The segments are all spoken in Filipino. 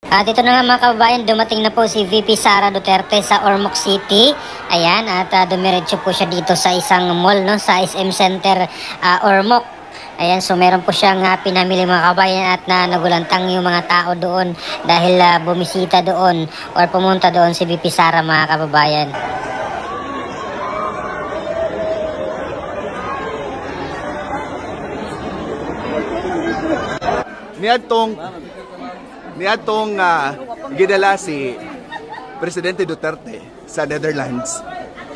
At ito na nga mga kababayan, dumating na po si VP Sara Duterte sa Ormoc City. Ayan, at dumiretso po siya dito sa isang mall, no, sa SM Center Ormoc. Ayan, so meron po siyang pinamili mga kababayan at nagulantang yung mga tao doon dahil bumisita doon or pumunta doon si VP Sara mga kababayan. Niadtong gidala si Presidente Duterte sa Netherlands.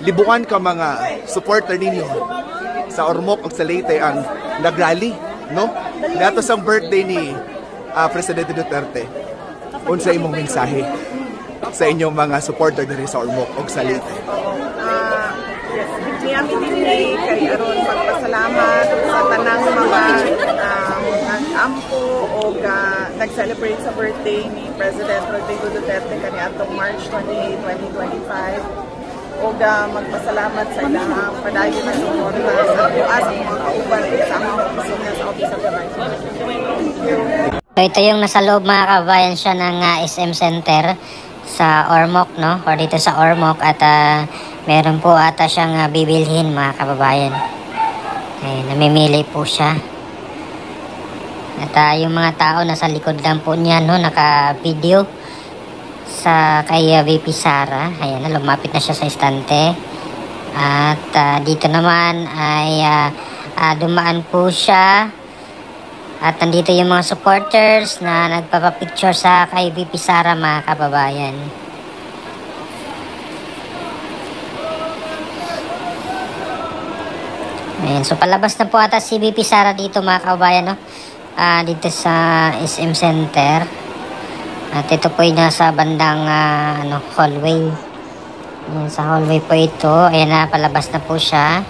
Libukan ka mga supporter ninyo sa Ormoc ug sa Leyte ang nagrally, no? Niadto sa birthday ni Presidente Duterte. Unsa imong mensahe sa inyong mga supporter diri sa Ormoc ug sa Leyte? Niyami din kay aron pagpasalamat sa tanang mga ampo o nag-celebrate sa birthday ni President Rodrigo Duterte kaniadtong March 28, 2025 o magpasalamat sa ilang padayon na suporta sa buas ang mga kauban sa aming opisina sa Office of the Vice President. So ito yung nasa loob mga kabayan siya ng SM Center sa Ormoc, no? Or dito sa Ormoc at meron po ata siyang bibilhin mga kababayan. Ay, namimili po siya. At yung mga tao nasa likod lang po niya, no, naka-video sa kay VP Sara. Ayan, lumapit na siya sa istante. At dito naman ay dumaan po siya. At nandito yung mga supporters na nagpapapicture sa kay VP Sara mga kababayan. Ayan, so palabas na po ata si VP Sara dito mga kababayan, no? Dito sa SM Center. At ito po ay nasa bandang hallway. Ayan, sa hallway po ito. Ayan na, palabas na po siya.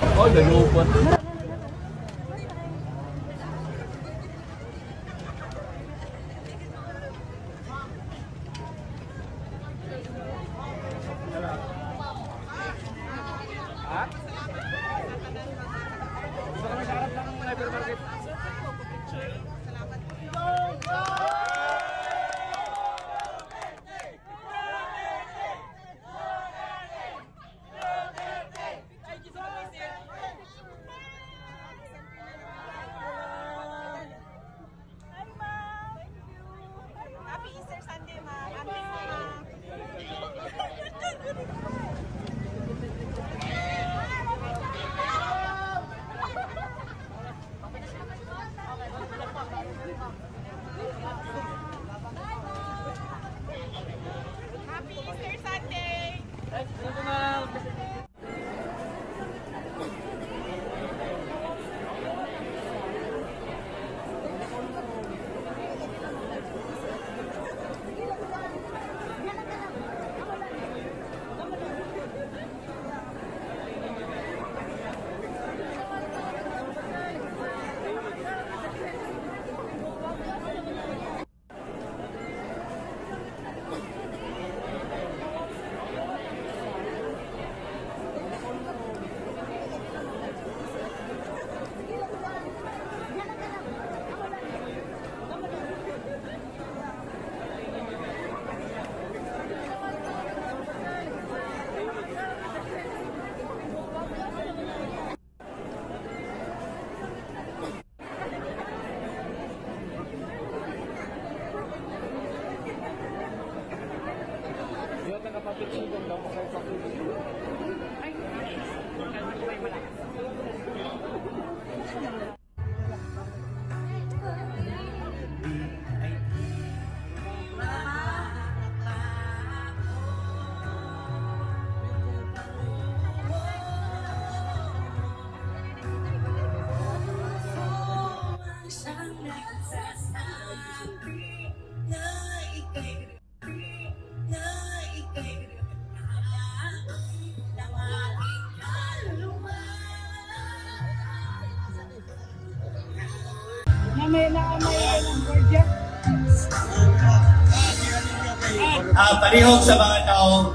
Palihog sa mga tao.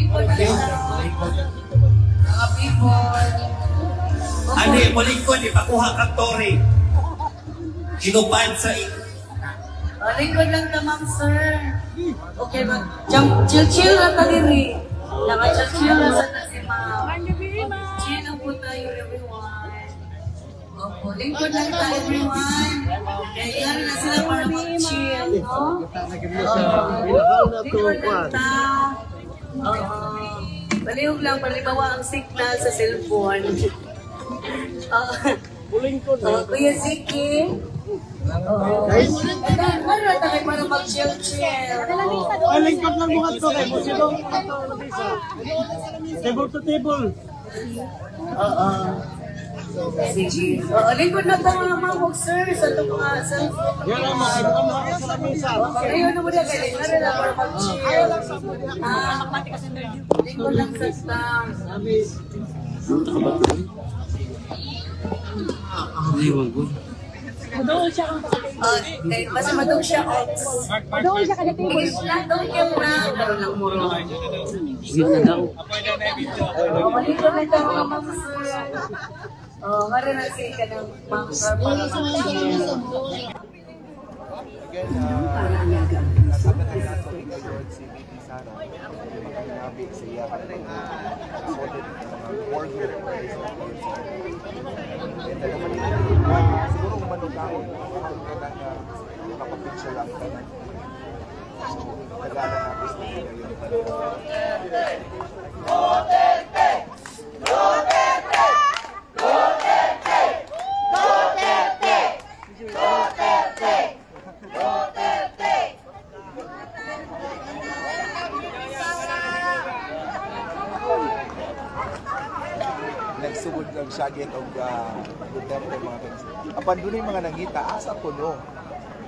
Palihog. Mga people. Ano yung malikod, ipakuha kang tori. Ginupad sa Lingkod lang ta, ma'am, sir. Okay, chill na ta diri. Naka-chill na sa si ma'am. Chill lang po tayo, everyone. Opo, lingkod lang ta, everyone. Kaya na sila para mag-chill, no? Lingkod lang ta. Palihog lang, palibawa ang signal sa cellphone. Kuya Ziki. Ano tayo para mag-chill-chill? Lingkod lang mga to kay Musilong table to table. Sige. Lingkod na tayo mga mabog, sir, sa itong mga cellphone. Yan ang mga sa lamesa. Ayaw na mo na kayo. Ano na para mag-chill? Lingkod lang sa staff. Basta madung siya. Madung siya kada table. Madung siya na. Karoon lang muro. Yun na daw. Malito na ito mga mama sir. Maranasin ka ng mga sir para mag-chill. Siguro umano ka kapag siya lang ka na. Tagala na gusto niya yun. Duterte! Duterte! Duterte! Duterte! Duterte! Duterte! Nagsugod ng syagit o Duterte mga friends. Apan doon yung mga nangita, asa puno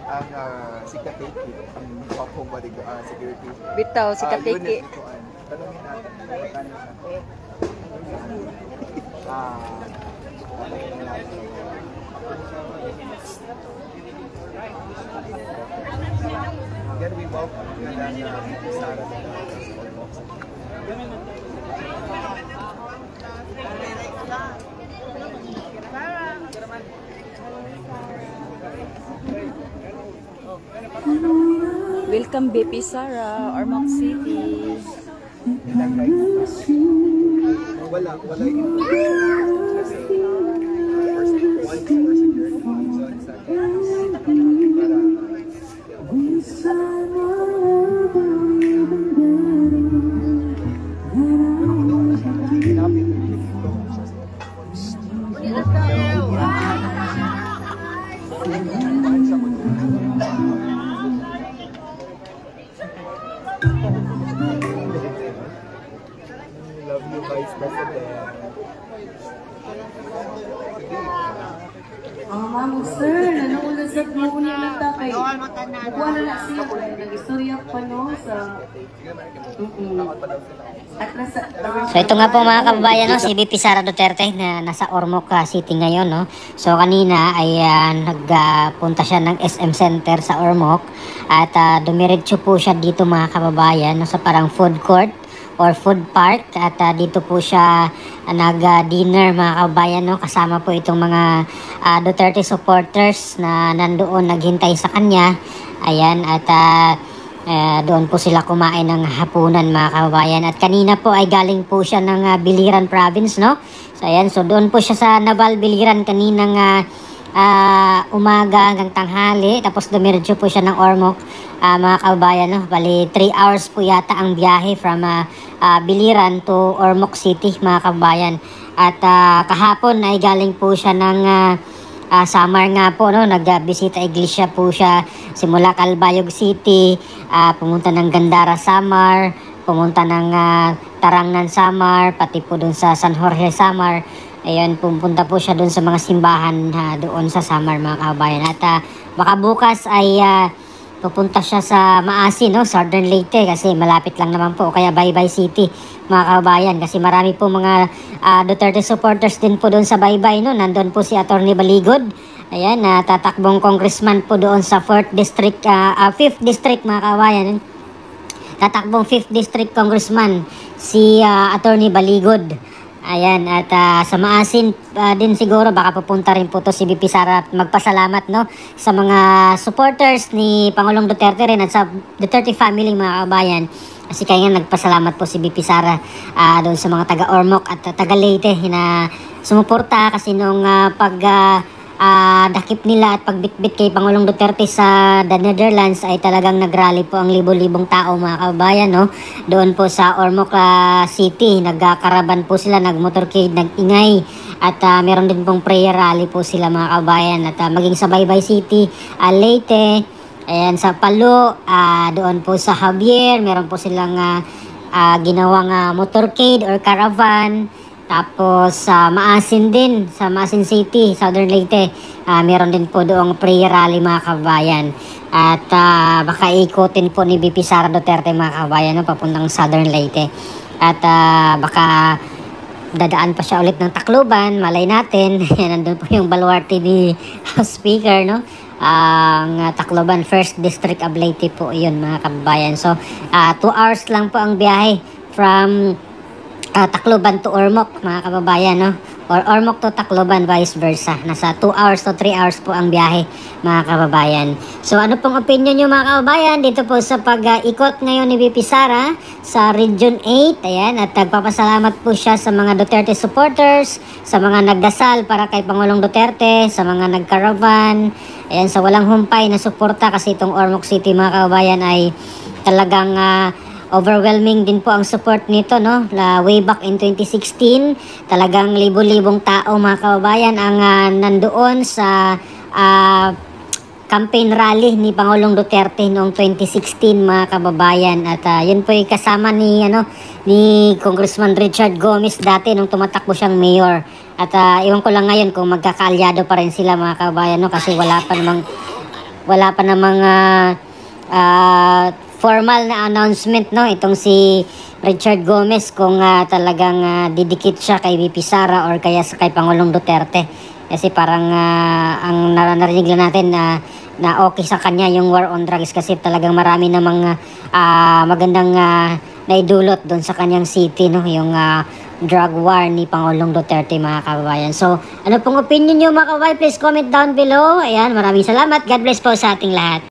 ang si Kateki, ang Papong security. Bitaw, si Kateki. Unit ditoan. Tanungin natin, tanungin natin. Again, we welcome you na Sara. Welcome BP Sara, Ormoc City. Wala yung kasi first security zone sa Love you, Vice President. Mamo sir, nanuulan sa muli lang ta kay. Buwan na siya nag-istorya pa no sa at nasa. So ito nga po mga kababayan, no, si VP Sara Duterte na nasa Ormoc City ngayon, no. So kanina ay nagpunta siya ng SM Center sa Ormoc at dumiretso po siya dito mga kababayan, no, sa parang food court or food park at dito po siya nag-dinner mga kababayan, no, kasama po itong mga Duterte supporters na nandoon naghintay sa kanya. Ayan, at doon po sila kumain ng hapunan mga kababayan. At kanina po ay galing po siya ng Biliran Province, no. So ayan, so doon po siya sa Naval Biliran kaninang umaga hanggang tanghali, tapos dumiretso po siya ng Ormoc mga kababayan, no. Bali 3 hours po yata ang biyahe from Biliran to Ormoc City mga kababayan. At kahapon ay galing po siya ng Samar nga po, no, nagbisita iglesia po siya simula Calbayog City, pumunta ng Gandara Samar, pumunta ng Tarangnan Samar, pati po dun sa San Jorge Samar. Ayun, pupunta po siya dun sa mga simbahan doon sa Samar mga kababayan. At baka bukas ay pupunta siya sa Maasin, no, Southern Leyte, kasi malapit lang naman po, kaya Baybay City mga kababayan, kasi marami po mga Duterte supporters din po doon sa Baybay, no. Nandun po si Atty. Baligod. Ayan, tatakbong congressman po doon sa 5th district mga kababayan. Tatakbong 5th district congressman si Atty. Baligod. Ayan, at sa Maasin din siguro baka pupunta rin po to si VP Sara at magpasalamat, no, sa mga supporters ni Pangulong Duterte rin at sa Duterte family, mga kabayan. Kasi kaya nga nagpasalamat po si VP Sara doon sa mga taga Ormoc at taga Leyte na sumuporta kasi nung dakip nila at pagbitbit kay Pangulong Duterte sa the Netherlands ay talagang nagrally po ang libo-libong tao, mga kabayan, no? Doon po sa Ormoc City, nagkaraban po sila, nagmotorcade, nagingay at meron din pong prayer rally po sila, mga kabayan, at maging sa Baybay City, Leyte, ayan, sa Palo, doon po sa Javier, meron po silang ginawang motorcade or caravan. Tapos sa Maasin din, sa Maasin City, Southern Leyte, meron din po doong prayer rally, mga kabayan. At baka ikutin po ni VP Sara Duterte, mga kabayan, no, papuntang Southern Leyte. At baka dadaan pa siya ulit ng Tacloban, malay natin. Nandun po yung baluarte ni House Speaker, no? Ang Tacloban 1st District of Leyte po yun, mga kabayan. So 2 hours lang po ang biyahe from Tacloban to Ormoc, mga kababayan, no? Or Ormoc to Tacloban, vice versa. Nasa 2 hours to 3 hours po ang biyahe, mga kababayan. So ano pong opinion nyo, mga kababayan, dito po sa pag-ikot ngayon ni VP Sara sa Region 8, ayan, at nagpapasalamat po siya sa mga Duterte supporters, sa mga nagdasal para kay Pangulong Duterte, sa mga nagkaravan, ayan, sa walang humpay na suporta kasi itong Ormoc City, mga kababayan, ay talagang overwhelming din po ang support nito, no? Way back in 2016, talagang libo-libong tao, mga kababayan, ang nandoon sa campaign rally ni Pangulong Duterte noong 2016, mga kababayan. At yun po ay kasama ni Congressman Richard Gomez dati nung tumatakbo siyang mayor. At iwan ko lang ngayon kung magkakaalyado pa rin sila, mga kababayan, no? Kasi wala pa namang formal na announcement, no, itong si Richard Gomez kung talagang didikit siya kay VP Sara or kaya kay Pangulong Duterte. Kasi parang ang narinig lang natin na okay sa kanya yung war on drugs kasi talagang marami namang magandang naidulot doon sa kanyang city, no, yung drug war ni Pangulong Duterte, mga kababayan. So ano pong opinion nyo, mga kababayan? Please comment down below. Ayan, maraming salamat. God bless po sa ating lahat.